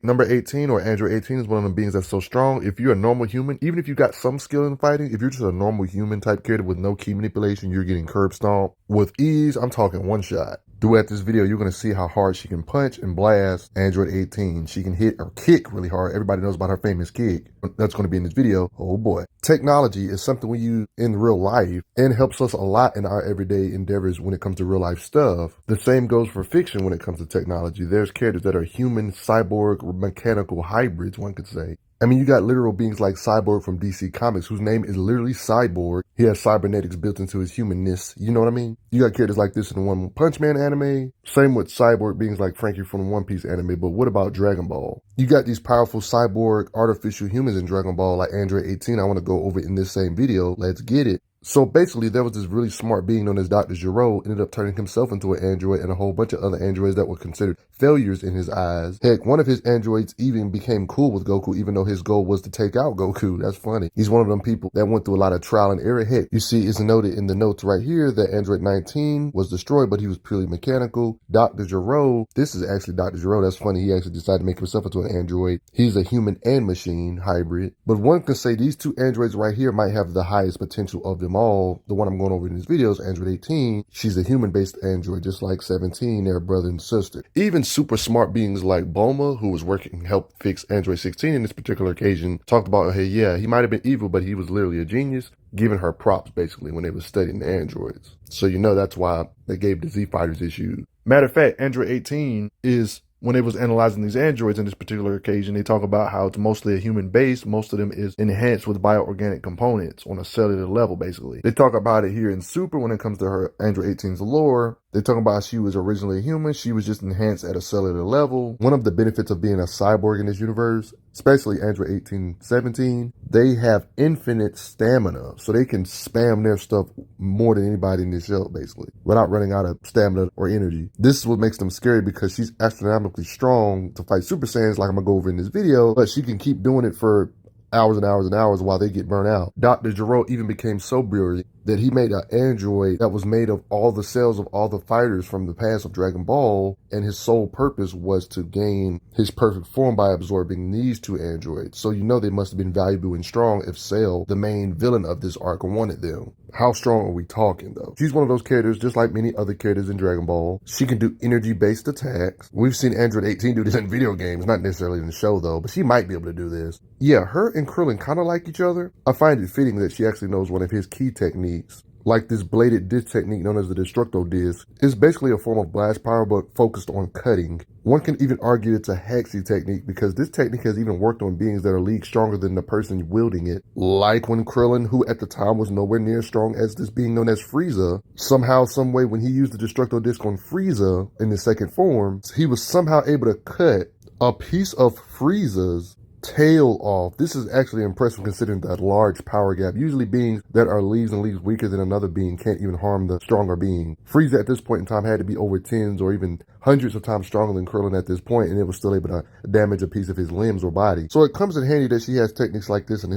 Number 18, or Android 18, is one of them beings that's so strong. If you're a normal human, even if you got some skill in fighting, if you're just a normal human type character with no key manipulation, you're getting curb stomped with ease. I'm talking one shot. Throughout this video, you're going to see how hard she can punch and blast Android 18. She can hit or kick really hard. Everybody knows about her famous kick. That's going to be in this video. Oh boy. Technology is something we use in real life and helps us a lot in our everyday endeavors when it comes to real life stuff. The same goes for fiction when it comes to technology. There's characters that are human, cyborg, mechanical hybrids, one could say. I mean, you got literal beings like Cyborg from DC Comics, whose name is literally Cyborg. He has cybernetics built into his humanness. You know what I mean? You got characters like this in the One Punch Man anime. Same with Cyborg beings like Frankie from the One Piece anime. But what about Dragon Ball? You got these powerful cyborg artificial humans in Dragon Ball like Android 18. I want to go over in this same video. Let's get it. So basically, there was this really smart being known as Dr. Gero, ended up turning himself into an android and a whole bunch of other androids that were considered failures in his eyes. Heck, one of his androids even became cool with Goku, even though his goal was to take out Goku. That's funny. He's one of them people that went through a lot of trial and error. Heck, you see, it's noted in the notes right here that Android 19 was destroyed, but he was purely mechanical. Dr. Gero, this is actually Dr. Gero. That's funny. He actually decided to make himself into an android. He's a human and machine hybrid. But one can say these two androids right here might have the highest potential of them all. The one I'm going over in this video is Android 18. She's a human-based android, just like 17, their brother and sister. Even super smart beings like Bulma, who was working to help fix Android 16 in this particular occasion, talked about, hey, yeah, he might have been evil, but he was literally a genius, giving her props, basically, when they were studying the androids. So you know that's why they gave the Z Fighters issues. Matter of fact, Android 18 is, when they was analyzing these androids in this particular occasion, they talk about how it's mostly a human base. Most of them is enhanced with bioorganic components on a cellular level, basically. They talk about it here in Super when it comes to her Android 18's lore. They talk about she was originally a human. She was just enhanced at a cellular level. One of the benefits of being a cyborg in this universe, especially Android 18, 17, they have infinite stamina. So they can spam their stuff more than anybody in this show, basically, without running out of stamina or energy. This is what makes them scary, because she's astronomically strong to fight Super Saiyans, like I'm going to go over in this video, but she can keep doing it for hours and hours and hours while they get burnt out. Dr. Gero even became so brilliant that he made an android that was made of all the cells of all the fighters from the past of Dragon Ball, and his sole purpose was to gain his perfect form by absorbing these two androids. So you know they must have been valuable and strong if Cell, the main villain of this arc, wanted them. How strong are we talking, though? She's one of those characters, just like many other characters in Dragon Ball. She can do energy-based attacks. We've seen Android 18 do this in video games, not necessarily in the show, though, but she might be able to do this. Yeah, her and Krillin kind of like each other. I find it fitting that she actually knows one of his key techniques. Like this bladed disc technique known as the Destructo Disc. It's basically a form of blast power, but focused on cutting. One can even argue it's a Hexy technique, because this technique has even worked on beings that are leagues stronger than the person wielding it. Like when Krillin, who at the time was nowhere near as strong as this being known as Frieza, somehow, someway, when he used the Destructo Disc on Frieza in his second form, he was somehow able to cut a piece of Frieza's tail off. This is actually impressive considering that large power gap. Usually beings that are leagues and leagues weaker than another being can't even harm the stronger being. Frieza at this point in time had to be over tens or even hundreds of times stronger than Krillin at this point, and it was still able to damage a piece of his limbs or body. So it comes in handy that she has techniques like this in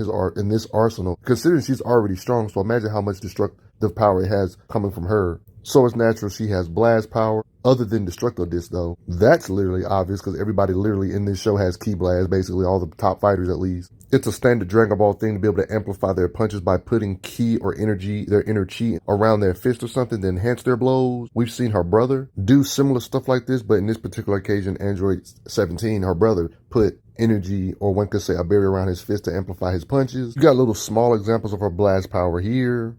this arsenal, considering she's already strong. So imagine how much destructive power it has coming from her. So it's natural she has blast power. Other than Destructo Disc, though, that's literally obvious, because everybody literally in this show has Ki Blast, basically all the top fighters at least. It's a standard Dragon Ball thing to be able to amplify their punches by putting ki or energy, their inner chi, around their fist or something to enhance their blows. We've seen her brother do similar stuff like this, but in this particular occasion, Android 17, her brother, put energy, or one could say a barrier around his fist to amplify his punches. You got little small examples of her blast power here.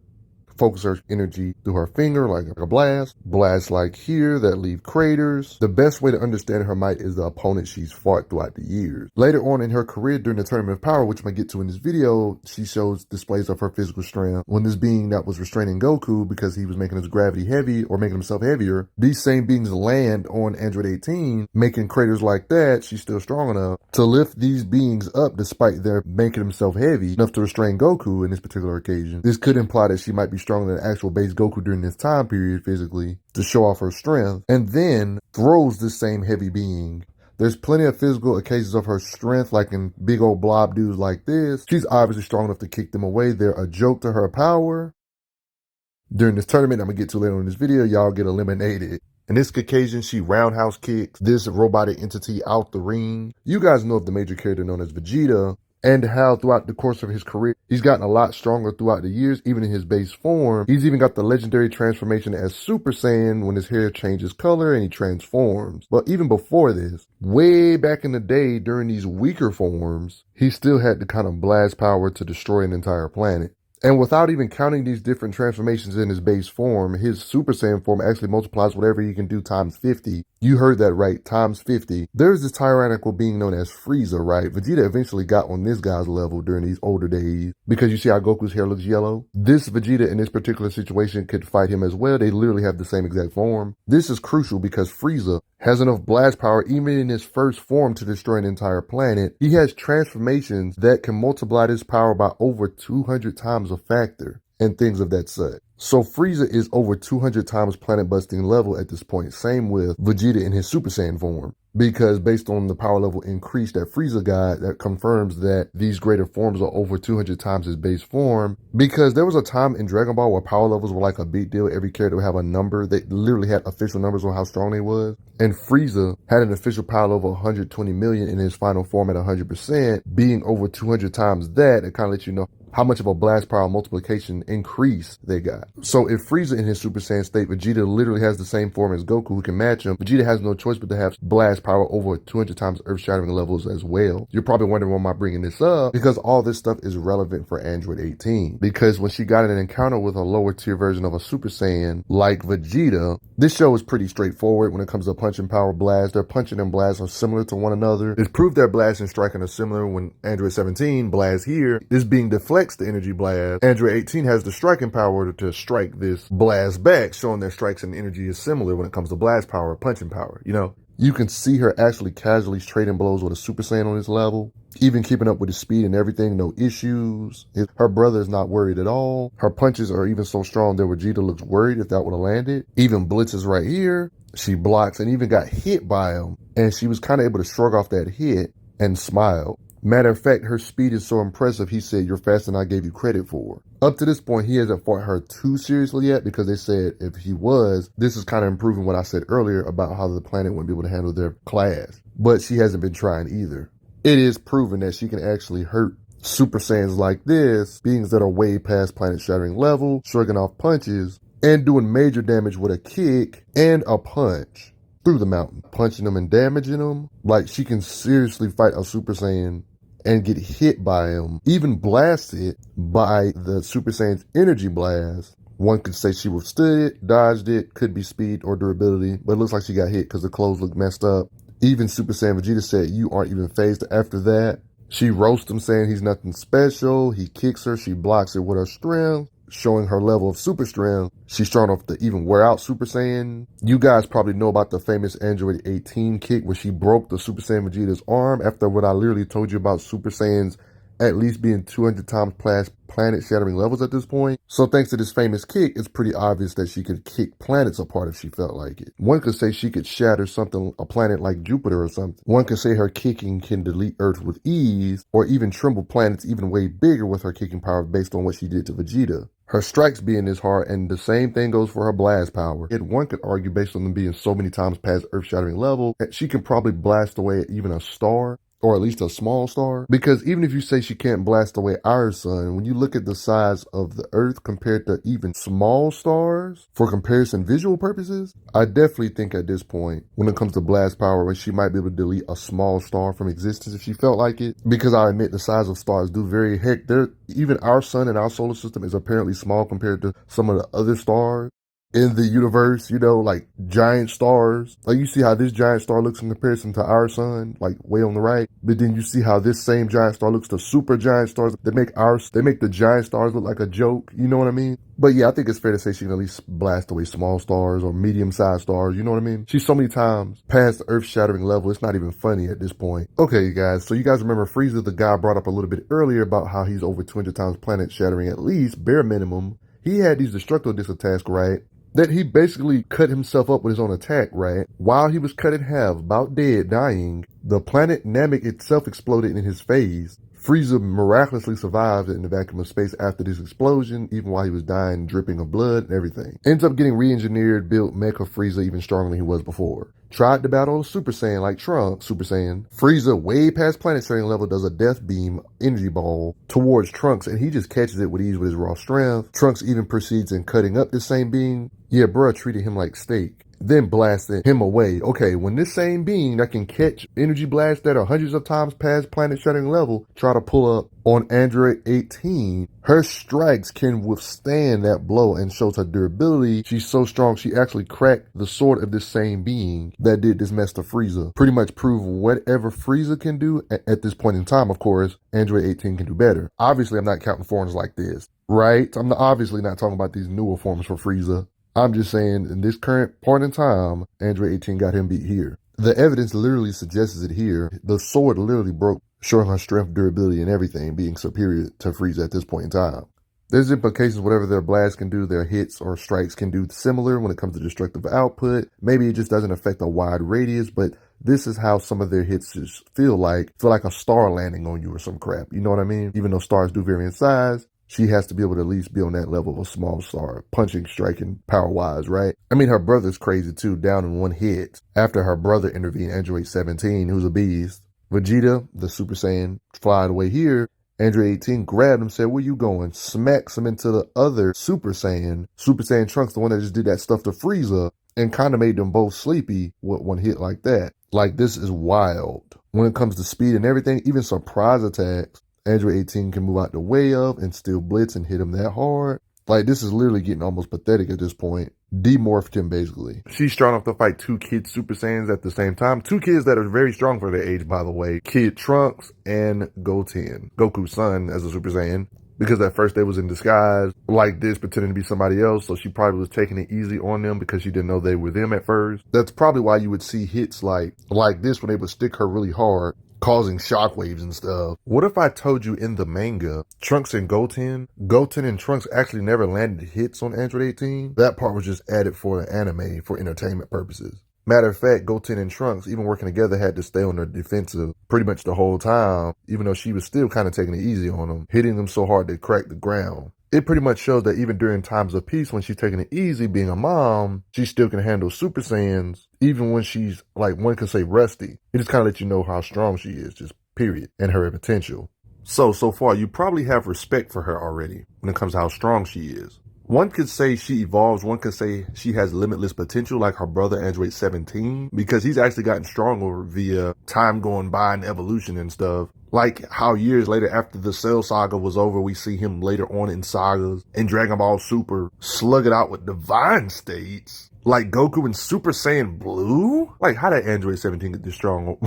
Focus her energy through her finger like a blast. Blasts like here that leave craters. The best way to understand her might is the opponent she's fought throughout the years. Later on in her career during the Tournament of Power, which I might get to in this video, she shows displays of her physical strength. When this being that was restraining Goku because he was making his gravity heavy or making himself heavier, these same beings land on Android 18, making craters like that. She's still strong enough to lift these beings up despite their making himself heavy enough to restrain Goku in this particular occasion. This could imply that she might be stronger than actual base Goku during this time period physically to show off her strength, and then throws this same heavy being. There's plenty of physical occasions of her strength, like in big old blob dudes like this. She's obviously strong enough to kick them away. They're a joke to her power. During this tournament I'm gonna get to later in this video, y'all get eliminated and this Caucasian, she roundhouse kicks this robotic entity out the ring. You guys know of the major character known as Vegeta, and how throughout the course of his career, he's gotten a lot stronger throughout the years, even in his base form. He's even got the legendary transformation as Super Saiyan when his hair changes color and he transforms. But even before this, way back in the day during these weaker forms, he still had the kind of blast power to destroy an entire planet. And without even counting these different transformations in his base form, his Super Saiyan form actually multiplies whatever he can do times 50. You heard that right, times 50. There's this tyrannical being known as Frieza, right? Vegeta eventually got on this guy's level during these older days. Because you see how Goku's hair looks yellow? This Vegeta in this particular situation could fight him as well. They literally have the same exact form. This is crucial because Frieza has enough blast power even in his first form to destroy an entire planet. He has transformations that can multiply this power by over 200 times a factor and things of that such. So Frieza is over 200 times planet busting level at this point. Same with Vegeta in his Super Saiyan form. Because based on the power level increase that Frieza got, that confirms that these greater forms are over 200 times his base form. Because there was a time in Dragon Ball where power levels were like a big deal. Every character would have a number. They literally had official numbers on how strong they was. And Frieza had an official power level of 120 million in his final form at 100%, being over 200 times that. It kind of lets you know how much of a blast power multiplication increase they got. So if Frieza in his Super Saiyan state, Vegeta literally has the same form as Goku who can match him, Vegeta has no choice but to have blast power over 200 times earth-shattering levels as well. You're probably wondering why am I bringing this up? Because all this stuff is relevant for Android 18. Because when she got in an encounter with a lower tier version of a Super Saiyan like Vegeta, this show is pretty straightforward when it comes to punching power blasts. Their punching and blasts are similar to one another. It's proved their blast and striking are similar when Android 17 blasts here is being deflected the energy blast. Android 18 has the striking power to strike this blast back, showing their strikes and energy is similar when it comes to blast power, punching power, you know? You can see her actually casually trading blows with a Super Saiyan on this level, even keeping up with his speed and everything, no issues. Her brother is not worried at all. Her punches are even so strong that Vegeta looks worried if that would have landed. Even blitzes right here, she blocks and even got hit by him, and she was kind of able to shrug off that hit and smile. Matter of fact, her speed is so impressive, he said, you're faster than I gave you credit for. Up to this point, he hasn't fought her too seriously yet because they said if he was, this is kind of improving what I said earlier about how the planet wouldn't be able to handle their class. But she hasn't been trying either. It is proven that she can actually hurt Super Saiyans like this, beings that are way past planet-shattering level, shrugging off punches, and doing major damage with a kick and a punch through the mountain, punching them and damaging them. Like, she can seriously fight a Super Saiyan and get hit by him, even blasted by the Super Saiyan's energy blast. One could say she withstood it, dodged it, could be speed or durability, but it looks like she got hit because the clothes look messed up. Even Super Saiyan Vegeta said, you aren't even phased after that. She roasts him saying he's nothing special. He kicks her, she blocks it with her strength, showing her level of super strength. She's strong enough to even wear out Super Saiyan. You guys probably know about the famous Android 18 kick where she broke the Super Saiyan Vegeta's arm after what I literally told you about Super Saiyans at least being 200 times past planet-shattering levels at this point. So thanks to this famous kick, it's pretty obvious that she could kick planets apart if she felt like it. One could say she could shatter something, a planet like Jupiter or something. One could say her kicking can delete Earth with ease, or even tremble planets even way bigger with her kicking power based on what she did to Vegeta. Her strikes being this hard, and the same thing goes for her blast power. And one could argue based on them being so many times past earth-shattering level, that she can probably blast away even a star, or at least a small star. Because even if you say she can't blast away our sun, when you look at the size of the Earth compared to even small stars, for comparison visual purposes, I definitely think at this point, when it comes to blast power, she might be able to delete a small star from existence if she felt like it. Because I admit the size of stars do vary. Heck, even our sun in our solar system is apparently small compared to some of the other stars in the universe, you know, like giant stars. Like you see how this giant star looks in comparison to our sun, like way on the right. But then you see how this same giant star looks to super giant stars that make the giant stars look like a joke. You know what I mean? But yeah, I think it's fair to say she can at least blast away small stars or medium-sized stars. You know what I mean? She's so many times past the earth-shattering level. It's not even funny at this point. Okay, you guys. So you guys remember Frieza, the guy I brought up a little bit earlier about how he's over 200 times planet-shattering at least, bare minimum. He had these destructo disc attacks, right? That he basically cut himself up with his own attack, right? While he was cut in half, about dead, dying, the planet Namek itself exploded in his face. Frieza miraculously survived in the vacuum of space after this explosion, even while he was dying, dripping of blood and everything. Ends up getting re-engineered, built Mecha Frieza even stronger than he was before. Tried to battle a Super Saiyan like Trunks, Super Saiyan. Frieza, way past planet sharing level, does a death beam energy ball towards Trunks, and he just catches it with ease with his raw strength. Trunks even proceeds in cutting up this same being. Yeah, bruh treated him like steak. Then blasted him away. Okay, when this same being that can catch energy blasts that are hundreds of times past planet-shattering level try to pull up on Android 18, her strikes can withstand that blow and shows her durability. She's so strong, she actually cracked the sword of this same being that did this mess to Frieza. Pretty much prove whatever Frieza can do at this point in time, of course, Android 18 can do better. Obviously, I'm not counting forms like this, right? I'm obviously not talking about these newer forms for Frieza. I'm just saying, in this current point in time, Android 18 got him beat here. The evidence literally suggests it here. The sword literally broke, showing her strength, durability, and everything being superior to Frieza at this point in time. There's implications whatever their blasts can do, their hits or strikes can do similar when it comes to destructive output. Maybe it just doesn't affect a wide radius, but this is how some of their hits just feel like a star landing on you or some crap. You know what I mean? Even though stars do vary in size, she has to be able to at least be on that level of a small star, punching, striking, power-wise, right? I mean, her brother's crazy too, down in one hit. After her brother intervened, Android 17, who's a beast. Vegeta, the Super Saiyan, flying away here. Android 18 grabbed him, said, "Where you going?" Smacks him into the other Super Saiyan Trunks, the one that just did that stuff to Frieza, and kind of made them both sleepy with one hit like that. Like, this is wild. When it comes to speed and everything, even surprise attacks, Android 18 can move out the way of and still blitz and hit him that hard. Like, this is literally getting almost pathetic at this point. Demorphed him, basically. She's strong enough to fight two kid Super Saiyans at the same time. Two kids that are very strong for their age, by the way. Kid Trunks and Goten. Goku's son as a Super Saiyan. Because at first they was in disguise like this, pretending to be somebody else. So she probably was taking it easy on them because she didn't know they were them at first. That's probably why you would see hits like this when they would stick her really hard, causing shockwaves and stuff. What if I told you in the manga, Trunks and Goten and Trunks actually never landed hits on Android 18? That part was just added for the anime for entertainment purposes. Matter of fact, Goten and Trunks, even working together, had to stay on their defensive pretty much the whole time, even though she was still kind of taking it easy on them, hitting them so hard they cracked the ground. It pretty much shows that even during times of peace, when she's taking it easy, being a mom, she still can handle Super Saiyans, even when she's, like, one could say rusty. It just kind of lets you know how strong she is, just period, and her potential. So far, you probably have respect for her already when it comes to how strong she is. One could say she evolves, one could say she has limitless potential like her brother Android 17, because he's actually gotten stronger via time going by and evolution and stuff. Like how years later after the Cell Saga was over, we see him later on in sagas and Dragon Ball Super slug it out with divine states. Like Goku and Super Saiyan Blue? Like, how did Android 17 get this strong?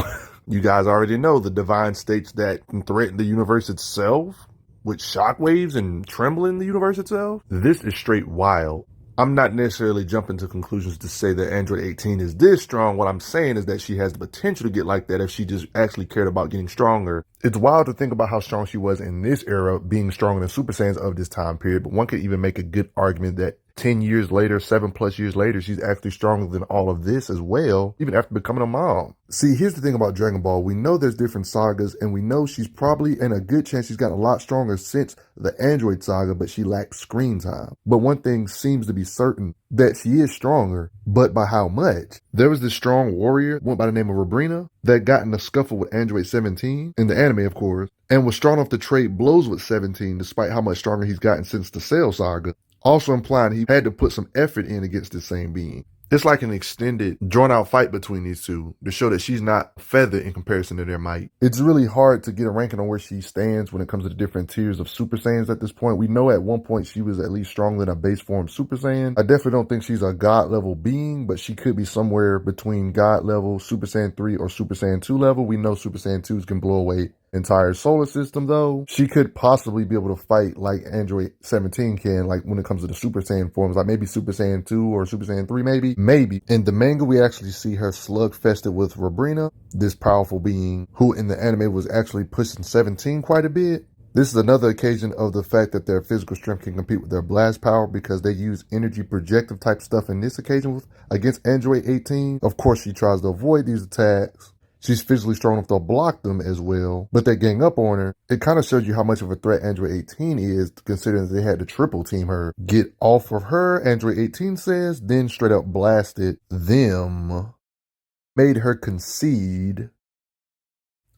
You guys already know the divine states that can threaten the universe itself, with shockwaves and trembling the universe itself. This is straight wild. I'm not necessarily jumping to conclusions to say that Android 18 is this strong. What I'm saying is that she has the potential to get like that if she just actually cared about getting stronger. It's wild to think about how strong she was in this era, being stronger than Super Saiyans of this time period, but one could even make a good argument that 10 years later, 7+ years later, she's actually stronger than all of this as well, even after becoming a mom. See, here's the thing about Dragon Ball. We know there's different sagas, and we know she's probably, and a good chance she's gotten a lot stronger since the Android saga, but she lacked screen time. But one thing seems to be certain, that she is stronger, but by how much? There was this strong warrior, went by the name of Rabrina, that got in a scuffle with Android 17, in the anime of course, and was strong enough to trade blows with 17 despite how much stronger he's gotten since the Cell saga. Also implying he had to put some effort in against this same being. It's like an extended, drawn-out fight between these two to show that she's not feathered in comparison to their might. It's really hard to get a ranking on where she stands when it comes to the different tiers of Super Saiyans at this point. We know at one point she was at least stronger than a base form Super Saiyan. I definitely don't think she's a God-level being, but she could be somewhere between God-level, Super Saiyan 3, or Super Saiyan 2 level. We know Super Saiyan 2s can blow away entire solar system though. She could possibly be able to fight like Android 17 can, like when it comes to the Super Saiyan forms, like maybe Super Saiyan 2 or Super Saiyan 3 maybe. In the manga, we actually see her slug-fested with Rabrina, this powerful being who in the anime was actually pushing 17 quite a bit. This is another occasion of the fact that their physical strength can compete with their blast power because they use energy projective type stuff in this occasion against Android 18. Of course, she tries to avoid these attacks. She's physically strong enough to block them as well, but they gang up on her. It kind of shows you how much of a threat Android 18 is, considering they had to triple team her. Get off of her, Android 18 says, then straight up blasted them. Made her concede.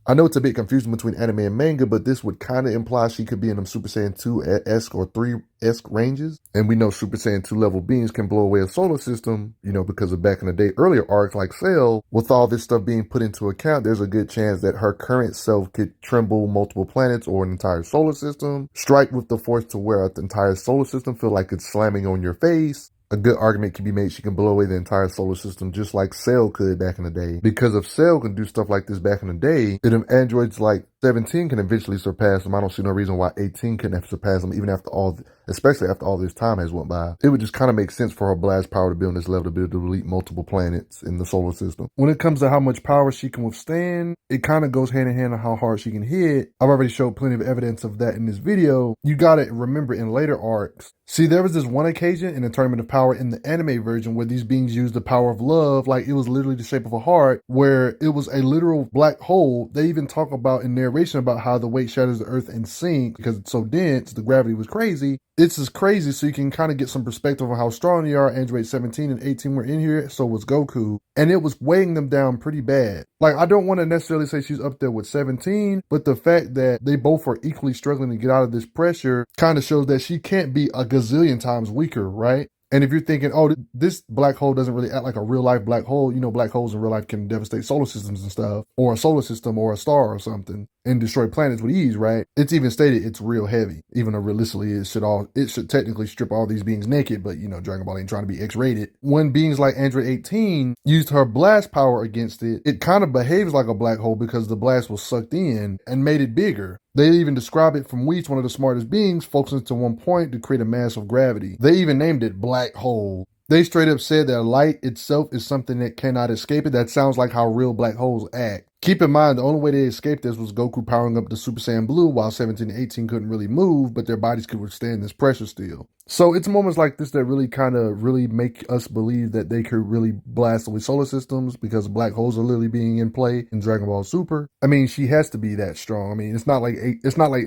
I know it's a bit confusing between anime and manga, but this would kind of imply she could be in them Super Saiyan 2-esque or 3-esque ranges. And we know Super Saiyan 2 level beings can blow away a solar system, you know, because of back in the day, earlier arcs like Cell. With all this stuff being put into account, there's a good chance that her current self could tremble multiple planets or an entire solar system, strike with the force to where the entire solar system feel like it's slamming on your face. A good argument can be made she can blow away the entire solar system just like Cell could back in the day. Because if Cell can do stuff like this back in the day, then androids like 17 can eventually surpass them. I don't see no reason why 18 couldn't have surpassed them, even after all, especially after all this time has went by. It would just kind of make sense for her blast power to be on this level to be able to delete multiple planets in the solar system. When it comes to how much power she can withstand, it kind of goes hand in hand on how hard she can hit. I've already showed plenty of evidence of that in this video. You gotta remember in later arcs, see, there was this one occasion in the Tournament of Power in the anime version where these beings used the power of love, like it was literally the shape of a heart, where it was a literal black hole. They even talk about in narration about how the weight shatters the earth and sinks because it's so dense, the gravity was crazy. It's just crazy, so you can kind of get some perspective on how strong they are. Android 17 and 18 were in here, so was Goku, and it was weighing them down pretty bad. Like, I don't want to necessarily say she's up there with 17, but the fact that they both are equally struggling to get out of this pressure kind of shows that she can't be a gazillion times weaker, right? And if you're thinking, oh, this black hole doesn't really act like a real life black hole, you know, black holes in real life can devastate solar systems and stuff, or a solar system or a star or something, and destroy planets with ease, right? It's even stated it's real heavy, even though realistically it should technically strip all these beings naked, but you know, Dragon Ball ain't trying to be X-rated. When beings like Android 18 used her blast power against it, it kind of behaves like a black hole because the blast was sucked in and made it bigger. They even describe it from Feats, one of the smartest beings, focusing to one point to create a mass of gravity. They even named it black hole. They straight up said that light itself is something that cannot escape it. That sounds like how real black holes act. Keep in mind, the only way they escaped this was Goku powering up the Super Saiyan Blue, while 17 and 18 couldn't really move, but their bodies could withstand this pressure still. So it's moments like this that really kind of make us believe that they could really blast away solar systems because black holes are literally being in play in Dragon Ball Super. I mean, she has to be that strong. I mean, it's not like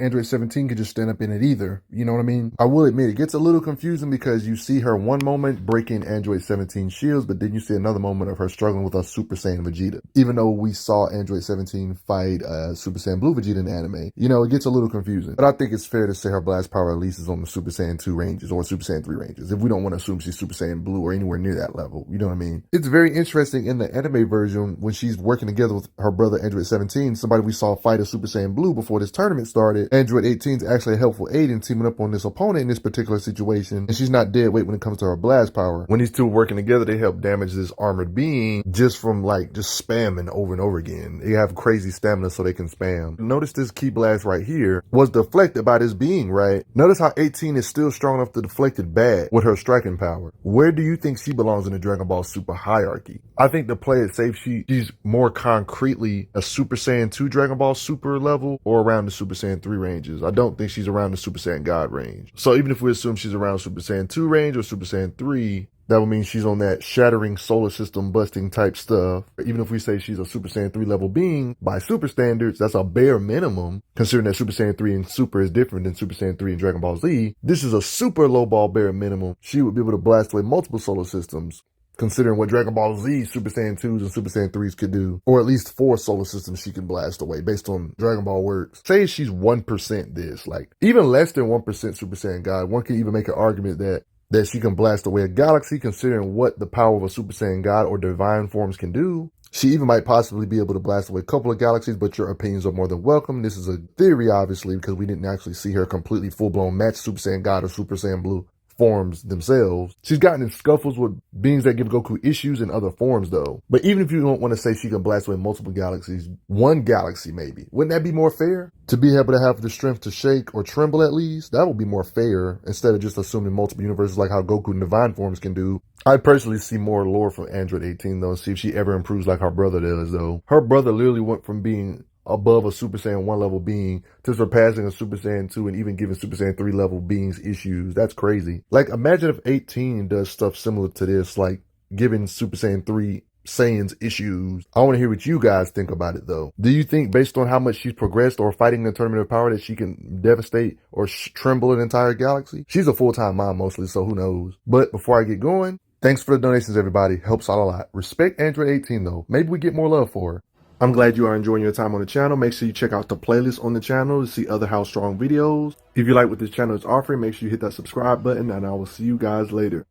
Android 17 could just stand up in it either. You know what I mean? I will admit it gets a little confusing because you see her one moment breaking Android 17 shields, but then you see another moment of her struggling with a Super Saiyan Vegeta. Even though we saw Android 17 fight Super Saiyan Blue Vegeta in the anime, you know, it gets a little confusing. But I think it's fair to say her blast power at least is on the Super Saiyan 2 ranges or Super Saiyan 3 ranges, if we don't want to assume she's Super Saiyan Blue or anywhere near that level. You know what I mean? It's very interesting in the anime version when she's working together with her brother Android 17, somebody we saw fight a Super Saiyan Blue before this tournament started. Android 18 is actually a helpful aid in teaming up on this opponent in this particular situation, and she's not dead weight when it comes to her blast power. When these two are working together, they help damage this armored being just from like just spamming over and over again. They have crazy stamina so they can spam. Notice this key blast right here was deflected by this being, right? Notice how 18 is still strong enough to deflect it bad with her striking power. Where do you think she belongs in the Dragon Ball Super hierarchy? I think to play it safe, she's more concretely a Super Saiyan 2 Dragon Ball Super level or around the Super Saiyan 3 ranges. I don't think she's around the Super Saiyan God range. So even if we assume she's around Super Saiyan 2 range or Super Saiyan 3, that would mean she's on that shattering solar system busting type stuff. Even if we say she's a Super Saiyan 3 level being, by Super standards, that's a bare minimum, considering that Super Saiyan 3 and Super is different than Super Saiyan 3 and Dragon Ball Z. This is a super low ball bare minimum. She would be able to blast away multiple solar systems, considering what Dragon Ball Z Super Saiyan 2s and Super Saiyan 3s could do, or at least 4 solar systems she can blast away based on Dragon Ball works. Say she's 1% this, like even less than 1% Super Saiyan God, one can even make an argument that she can blast away a galaxy, considering what the power of a Super Saiyan God or divine forms can do. She even might possibly be able to blast away a couple of galaxies, but your opinions are more than welcome. This is a theory, obviously, because we didn't actually see her completely full-blown match Super Saiyan God or Super Saiyan Blue forms themselves. She's gotten in scuffles with beings that give Goku issues in other forms, though. But even if you don't want to say she can blast away multiple galaxies, one galaxy maybe, wouldn't that be more fair? To be able to have the strength to shake or tremble at least, that would be more fair, instead of just assuming multiple universes like how Goku and divine forms can do. I personally see more lore from Android 18 though, and see if she ever improves like her brother does though. Her brother literally went from being above a Super Saiyan 1 level being to surpassing a Super Saiyan 2 and even giving Super Saiyan 3 level beings issues. That's crazy. Like, imagine if 18 does stuff similar to this, like giving Super Saiyan 3 Saiyan's issues. I want to hear what you guys think about it though. Do you think based on how much she's progressed or fighting in the Tournament of Power that she can devastate or tremble an entire galaxy? She's a full-time mom mostly, so who knows. But before I get going, thanks for the donations, everybody. Helps out a lot. Respect Android 18 though. Maybe we get more love for her. I'm glad you are enjoying your time on the channel. Make sure you check out the playlist on the channel to see other How Strong videos. If you like what this channel is offering, make sure you hit that subscribe button, and I will see you guys later.